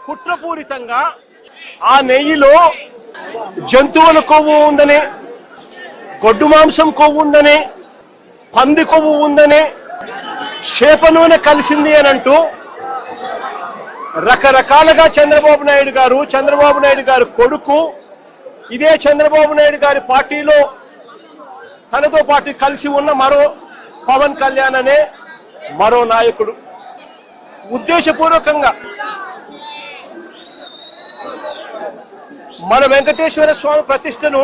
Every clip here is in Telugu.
కుట్రపూరితంగా ఆ నెయ్యిలో జంతువుల కొవ్వు ఉందని, గొడ్డు మాంసం కొవ్వు ఉందని, పంది కొవ్వు ఉందని, చేప నూనె కలిసింది అని అంటూ రకరకాలుగా చంద్రబాబు నాయుడు గారు కొడుకు, ఇదే చంద్రబాబు నాయుడు గారి పార్టీలో తనతో పాటు కలిసి ఉన్న మరో పవన్ కళ్యాణ్ అనే మరో నాయకుడు ఉద్దేశపూర్వకంగా మన వెంకటేశ్వర స్వామి ప్రతిష్టను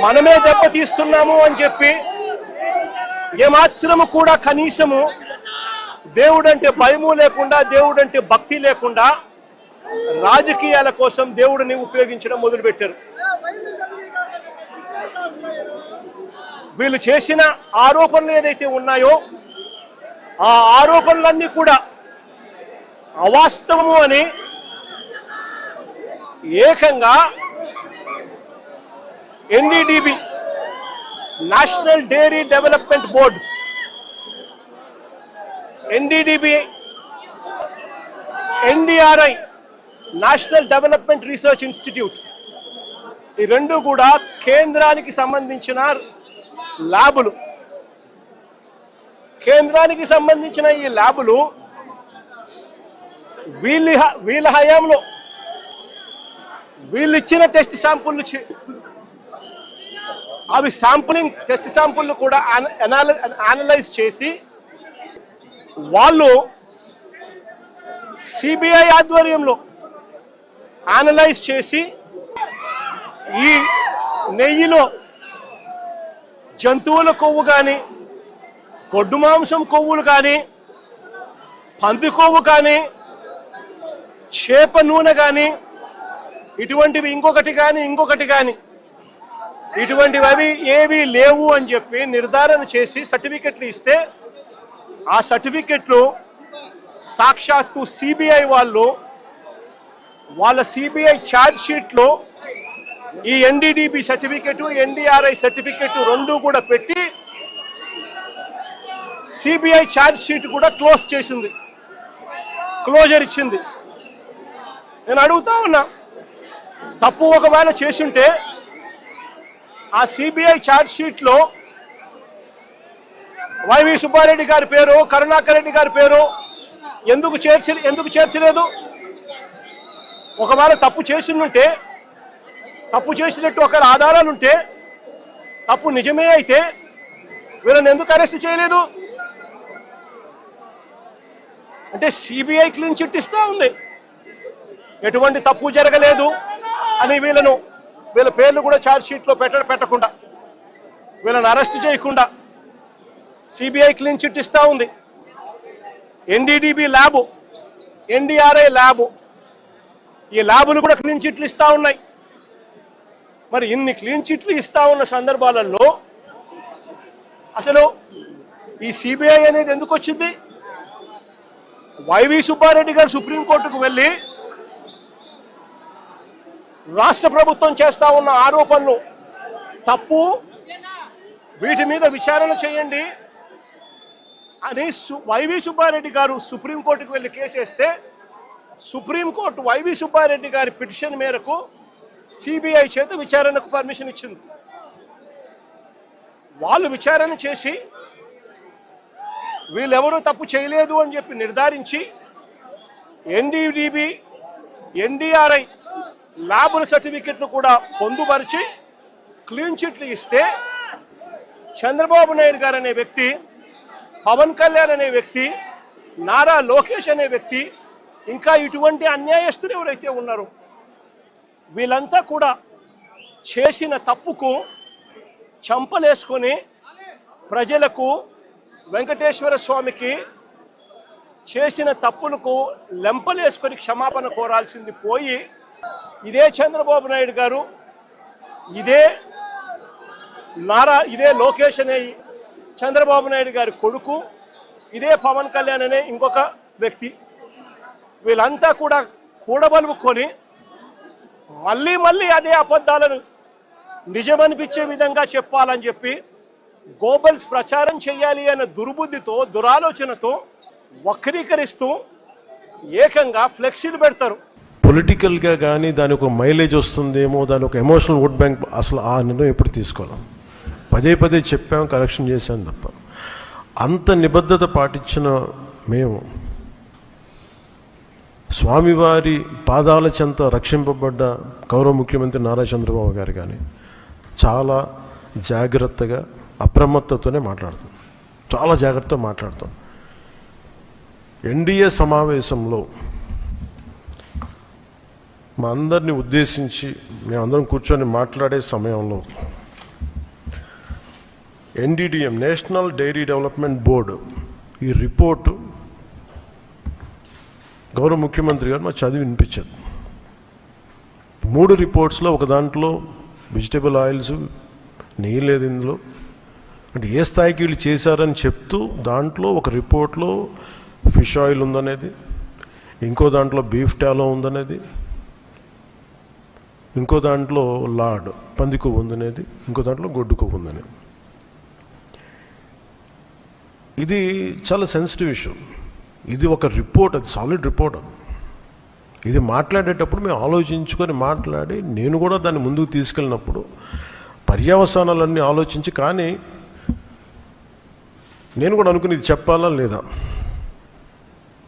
మనమే దెబ్బతీస్తున్నాము అని చెప్పి ఏమాత్రము కూడా కనీసము దేవుడంటే భయము లేకుండా, దేవుడంటే భక్తి లేకుండా రాజకీయాల కోసం దేవుడిని ఉపయోగించడం మొదలుపెట్టారు. వీళ్ళు చేసిన ఆరోపణలు ఏదైతే ఉన్నాయో ఆ ఆరోపణలన్నీ కూడా అవాస్తవము అని ఏకంగా NDDB national dairy development board, NDDB, NDRI national development research institute, ఈ రెండు కూడా కేంద్రానికి సంబంధించిన ల్యాబులు. కేంద్రానికి సంబంధించిన ఈ ల్యాబులు వీళ్ళ హయాంలో వీళ్ళు ఇచ్చిన టెస్ట్ శాంపుల్, అవి శాంపులింగ్ టెస్ట్ శాంపుల్ కూడా అనలైజ్ చేసి వాళ్ళు సిబిఐ ఆధ్వర్యంలో అనలైజ్ చేసి ఈ నెయ్యిలో జంతువుల కొవ్వు కానీ, గొడ్డు మాంసం కొవ్వులు కానీ, పంది కొవ్వు కానీ, చేప నూనె కానీ, ఇటువంటివి ఇంకొకటి కానీ ఇటువంటివి అవి ఏవి లేవు అని చెప్పి నిర్ధారణ చేసి సర్టిఫికెట్లు ఇస్తే ఆ సర్టిఫికెట్లు సాక్షాత్తు సిబిఐ వాళ్ళ సిబిఐ ఛార్జ్ షీట్లో ఈ ఎన్డీడీబీ సర్టిఫికెట్, ఎన్డీఆర్ఐ సర్టిఫికెట్ రెండు కూడా పెట్టి సిబిఐ ఛార్జ్ షీట్ కూడా క్లోజర్ ఇచ్చింది. నేను అడుగుతా ఉన్నా, తప్పు ఒకవేళ చేసుంటే ఆ సిబిఐ ఛార్జ్ షీట్లో వైవి సుబ్బారెడ్డి గారి పేరు, కరుణాకర్ రెడ్డి గారి పేరు ఎందుకు చేర్చలేదు? ఒకవేళ తప్పు చేసినట్టు ఒకవేళ ఆధారాలుంటే, తప్పు నిజమే అయితే వీళ్ళని ఎందుకు అరెస్ట్ చేయలేదు? అంటే సిబిఐ క్లీన్ చిట్ ఇస్తా ఉంది, ఎటువంటి తప్పు జరగలేదు అని వీళ్ళ పేర్లు కూడా ఛార్జ్ షీట్లో పెట్టకుండా, వీళ్ళని అరెస్ట్ చేయకుండా సిబిఐ క్లీన్ చిట్ ఇస్తా ఉంది. ఎన్డీడీబీ ల్యాబు, ఎన్డీఆర్ఐ ల్యాబు, ఈ ల్యాబులు కూడా క్లీన్ చిట్లు ఇస్తా ఉన్నాయి. మరి ఇన్ని క్లీన్ చిట్లు ఇస్తా ఉన్న సందర్భాలలో అసలు ఈ సిబిఐ అనేది ఎందుకు వచ్చింది? వైవి సుబ్బారెడ్డి గారు సుప్రీంకోర్టుకు వెళ్ళి రాష్ట్ర ప్రభుత్వం చేస్తా ఉన్న ఆరోపణలు తప్పు, వీటి మీద విచారణ చేయండి అని వైవి సుబ్బారెడ్డి గారు సుప్రీంకోర్టుకు వెళ్ళి కేసు వేస్తే సుప్రీంకోర్టు వైవి సుబ్బారెడ్డి గారి పిటిషన్ మేరకు సిబిఐ చేత విచారణకు పర్మిషన్ ఇచ్చింది. వాళ్ళు విచారణ చేసి వీళ్ళెవరూ తప్పు చేయలేదు అని చెప్పి నిర్ధారించి ఎన్డీడీబీ, ఎన్డీఆర్ఐ ల్యాబుల సర్టిఫికెట్ను కూడా పొందుపరిచి క్లీన్ చిట్లు ఇస్తే చంద్రబాబు నాయుడు గారు అనే వ్యక్తి, పవన్ కళ్యాణ్ అనే వ్యక్తి, నారా లోకేష్ అనే వ్యక్తి, ఇంకా ఇటువంటి అన్యాయస్తులు ఎవరైతే ఉన్నారో వీళ్ళంతా కూడా చేసిన తప్పుకు చంపలేసుకొని ప్రజలకు, వెంకటేశ్వర స్వామికి చేసిన తప్పులకు లెంపలేసుకొని క్షమాపణ కోరాల్సింది పోయి ఇదే చంద్రబాబు నాయుడు గారు, ఇదే లోకేష్ అనే చంద్రబాబు నాయుడు గారి కొడుకు, ఇదే పవన్ కళ్యాణ్ అనే ఇంకొక వ్యక్తి, వీళ్ళంతా కూడా కూడబలుకొని మళ్ళీ అదే అబద్ధాలను నిజమనిపించే విధంగా చెప్పాలని చెప్పి గోబల్స్ ప్రచారం చేయాలి అనే దుర్బుద్ధితో, దురాలోచనతో వక్రీకరిస్తూ ఏకంగా ఫ్లెక్సీలు పెడతారు. పొలిటికల్గా కానీ దాని ఒక మైలేజ్ వస్తుందేమో, దాని ఒక ఎమోషనల్ ఓట్ బ్యాంక్, అసలు ఆ నిర్ణయం ఎప్పుడు తీసుకోలేం. పదే పదే చెప్పాము, కరెక్షన్ చేశాను తప్ప. అంత నిబద్ధత పాటించిన మేము స్వామివారి పాదాల చెంత రక్షింపబడ్డ గౌరవ ముఖ్యమంత్రి నారా చంద్రబాబు గారు కానీ చాలా జాగ్రత్తగా అప్రమత్తతోనే మాట్లాడుతాం, చాలా జాగ్రత్తగా మాట్లాడతాం. ఎన్డీఏ సమావేశంలో మా అందరినీ ఉద్దేశించి మేమందరం కూర్చొని మాట్లాడే సమయంలో NDDM national dairy development board ఈ రిపోర్టు గౌరవ ముఖ్యమంత్రి గారు మాకు చదివి వినిపించారు. 3 రిపోర్ట్స్లో ఒక దాంట్లో వెజిటబుల్ ఆయిల్స్, నెయ్యి లేదు ఇందులో, అంటే ఏ స్థాయికి వీళ్ళు చేశారని చెప్తూ దాంట్లో ఒక రిపోర్ట్లో ఫిష్ ఆయిల్ ఉందనేది, ఇంకో దాంట్లో బీఫ్ టాలో ఉందనేది, ఇంకో దాంట్లో లాడ్ పంది కొవ్వు ఉందనేది, ఇంకో దాంట్లో గొడ్డు కొవ్వు ఉందనేది. ఇది చాలా సెన్సిటివ్ ఇష్యూ. ఇది ఒక రిపోర్ట్, అది సాలిడ్ రిపోర్ట్. ఇది మాట్లాడేటప్పుడు మేము ఆలోచించుకొని మాట్లాడి, నేను కూడా దాన్ని ముందుకు తీసుకెళ్ళినప్పుడు పర్యవసానాలన్నీ ఆలోచించి, కానీ నేను కూడా అనుకుని ఇది చెప్పాలా లేదా.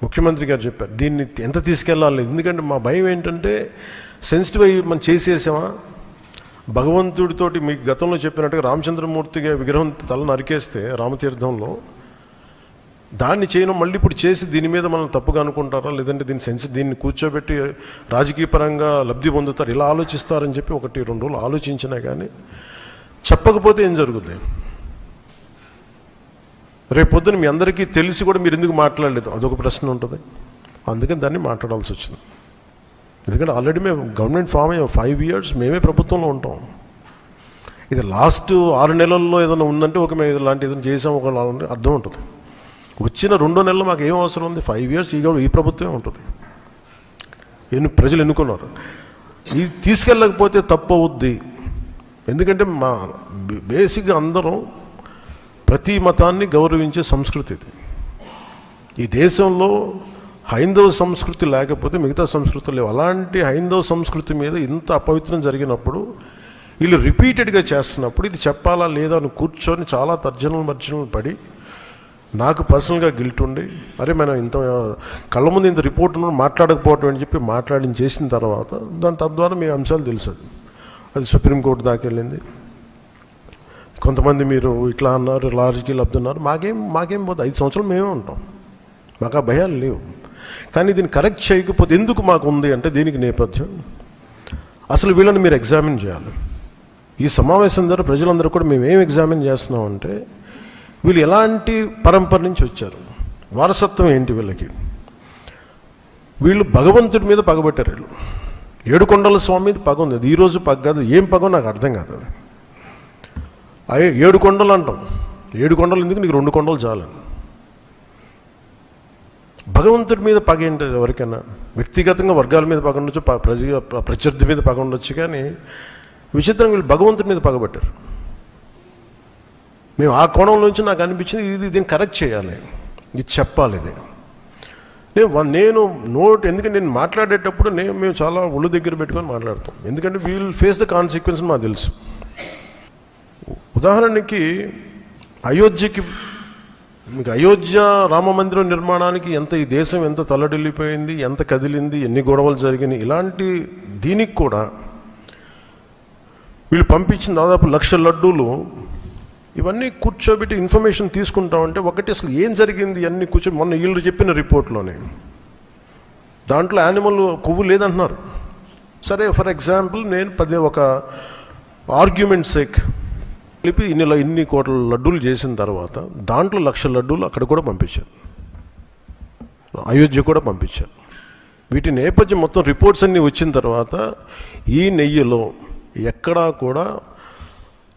ముఖ్యమంత్రి గారు చెప్పారు దీన్ని ఎంత తీసుకెళ్ళాలి, ఎందుకంటే మా భయం ఏంటంటే సెన్సిటివ్ అయ్యి మనం చేసేసామా. భగవంతుడితోటి మీకు గతంలో చెప్పినట్టుగా రామచంద్రమూర్తిగా విగ్రహం తల నరికేస్తే రామతీర్థంలో, దాన్ని చేయడం మళ్ళీ ఇప్పుడు చేసి దీని మీద మనం తప్పుగా అనుకుంటారా, లేదంటే దీన్ని కూర్చోబెట్టి రాజకీయ పరంగా లబ్ధి పొందుతారు, ఇలా ఆలోచిస్తారని చెప్పి 1-2 రోజులు ఆలోచించినా కానీ చెప్పకపోతే ఏం జరుగుతుంది. రేపు పొద్దున మీ అందరికీ తెలిసి కూడా మీరు ఎందుకు మాట్లాడలేదు, అదొక ప్రశ్న ఉంటుంది. అందుకని దాన్ని మాట్లాడాల్సి వచ్చింది. ఎందుకంటే ఆల్రెడీ మేము గవర్నమెంట్ ఫామ్ అయ్యాం, 5 years మేమే ప్రభుత్వంలో ఉంటాం. ఇది లాస్ట్ 6 నెలల్లో ఏదైనా ఉందంటే ఒక మేము ఇలాంటి ఏదైనా చేసాం ఒక అర్థం ఉంటుంది. వచ్చిన 2 నెలలు మాకు ఏం అవసరం ఉంది, 5 years ఈ ప్రభుత్వమే ఉంటుంది. ప్రజలు ఎన్నుకున్నారు. ఇది తీసుకెళ్ళకపోతే తప్పు అవుద్ది. ఎందుకంటే మా బేసిక్గా అందరం ప్రతి మతాన్ని గౌరవించే సంస్కృతి ఇది. ఈ దేశంలో హైందవ సంస్కృతి లేకపోతే మిగతా సంస్కృతులు లేవు. అలాంటి హైందవ సంస్కృతి మీద ఇంత అపవిత్రం జరిగినప్పుడు, వీళ్ళు రిపీటెడ్గా చేస్తున్నప్పుడు ఇది చెప్పాలా లేదా అని కూర్చొని చాలా తర్జనలు పడి, నాకు పర్సనల్గా గిల్ట్ ఉండి, అరే మనం ఇంత కళ్ళ ముందు ఇంత రిపోర్ట్ మాట్లాడకపోవటం అని చెప్పి చేసిన తర్వాత దాని తద్వారా మీ అంశాలు తెలుసు. అది సుప్రీంకోర్టు దాకా వెళ్ళింది. కొంతమంది మీరు ఇట్లా అన్నారు, లార్జ్కి లబ్ధన్నారు. మాకేం పోతే 5 సంవత్సరాలు మేమే ఉంటాం, మాకు ఆ భయాలు లేవు. కానీ దీన్ని కరెక్ట్ చేయకపోతే ఎందుకు మాకు ఉంది అంటే దీనికి నేపథ్యం అసలు వీళ్ళని మీరు ఎగ్జామిన్ చేయాలి. ఈ సమావేశం ద్వారా ప్రజలందరూ కూడా మేము ఏం ఎగ్జామిన్ చేస్తున్నామంటే వీళ్ళు ఎలాంటి పరంపర నుంచి వచ్చారు, వారసత్వం ఏంటి వీళ్ళకి. వీళ్ళు భగవంతుడి మీద పగబట్టారు. వీళ్ళు ఏడుకొండల స్వామి మీద పగ ఉంది. అది ఈరోజు పగ కాదు, ఏం పగో నాకు అర్థం కాదు. అయ్యే 7 కొండలు అంటాం, 7 కొండలు ఎందుకు, నీకు 2 కొండలు చాలు. భగవంతుడి మీద పగ ఏంటి ఎవరికైనా? వ్యక్తిగతంగా వర్గాల మీద పగ ఉండొచ్చు, ప్రత్యర్థి మీద పగ ఉండొచ్చు, కానీ విచిత్రంగా వీళ్ళు భగవంతుడి మీద పగబట్టారు. మేము ఆ కోణం నుంచి నాకు అనిపించింది దీన్ని కరెక్ట్ చేయాలి, ఇది చెప్పాలి. ఇది నేను ఎందుకంటే నేను మాట్లాడేటప్పుడు మేము చాలా ఒళ్ళు దగ్గర పెట్టుకొని మాట్లాడతాం. ఎందుకంటే వీల్ ఫేస్ ద కాన్సిక్వెన్స్ మాకు తెలుసు. ఉదాహరణకి మీకు అయోధ్య రామ మందిరం నిర్మాణానికి ఈ దేశం ఎంత తల్లడిల్లిపోయింది, ఎంత కదిలింది, ఎన్ని గొడవలు జరిగినాయి. ఇలాంటి దీనికి కూడా వీళ్ళు పంపించిన దాదాపు 1,00,000 లడ్డూలు ఇవన్నీ కూర్చోబెట్టి ఇన్ఫర్మేషన్ తీసుకుంటామంటే, ఒకటి అసలు ఏం జరిగింది అన్నీ మొన్న వీళ్ళు చెప్పిన రిపోర్ట్లోనే దాంట్లో యానిమల్ కొవ్వు లేదంటున్నారు. సరే, ఫర్ ఎగ్జాంపుల్ నేను ఒక ఆర్గ్యుమెంట్ సేక్ కలిపి ఇన్ని కోట్ల లడ్డూలు చేసిన తర్వాత దాంట్లో 1,00,000 లడ్డూలు అక్కడ కూడా పంపించారు, అయోధ్య కూడా పంపించారు. వీటి నేపథ్యం మొత్తం రిపోర్ట్స్ అన్నీ వచ్చిన తర్వాత ఈ నెయ్యిలో ఎక్కడా కూడా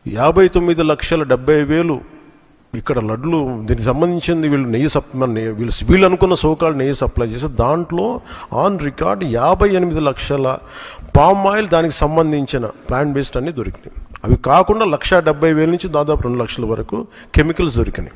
59,70,000 ఇక్కడ లడ్లు దీనికి సంబంధించింది వీళ్ళు అనుకున్న సోకాళ్ళు నెయ్యి సప్లై చేసి దాంట్లో ఆన్ రికార్డ్ 58 లక్షల పామ్ ఆయిల్ దానికి సంబంధించిన ప్లాంట్ బేస్డ్ అన్నీ దొరికినాయి. అవి కాకుండా 1,70,000 నుంచి దాదాపు 2 లక్షల వరకు కెమికల్స్ దొరికినాయి.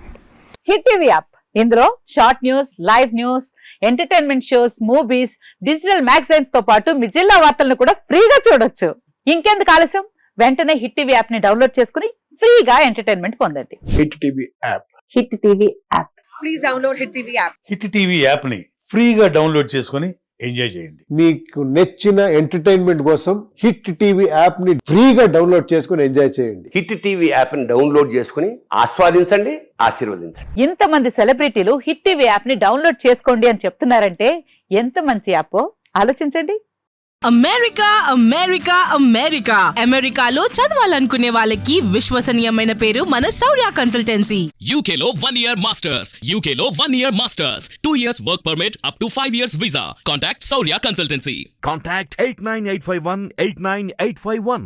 హిట్ టీవీ యాప్ ఇందులో short news, live news, entertainment shows, movies, digital magazines తో పాటు మీ జిల్లా వార్తలను కూడా ఫ్రీగా చూడొచ్చు. ఇంకెందుకు ఆలస్యం, వెంటనే హిట్ టీవీ యాప్ ని డౌన్లోడ్ చేసుకుని ఫ్రీగా ఎంటర్టైన్మెంట్ పొందండి. Hit TV app. Hit TV app. Please download Hit TV app. Hit TV యాప్ని ఫ్రీగా డౌన్లోడ్ చేసుకొని ఎంజాయ్ చేయండి. మీకు నచ్చిన ఎంటర్టైన్మెంట్ కోసం హిట్ టీవీ యాప్ ని ఫ్రీగా డౌన్లోడ్ చేసుకుని ఎంజాయ్ చేయండి. హిట్ టీవీ యాప్ని డౌన్లోడ్ చేసుకుని ఆస్వాదించండి, ఆశీర్వదించండి. ఇంతమంది సెలబ్రిటీలు హిట్ టీవీ యాప్ ని డౌన్లోడ్ చేసుకోండి అని చెప్తున్నారంటే ఎంత మంచి యాప్ ఆలోచించండి. అమెరికా అమెరికా అమెరికా అమెరికాలో చదవాలనుకునే వాళ్ళకి విశ్వసనీయమైన పేరు మన శౌర్య కన్సల్టెన్సీ. UK లో 1 year masters, UK లో 1 year masters, 2 years work permit up to 5 years visa. Contact Saurya Consultancy. Contact 89851 89851.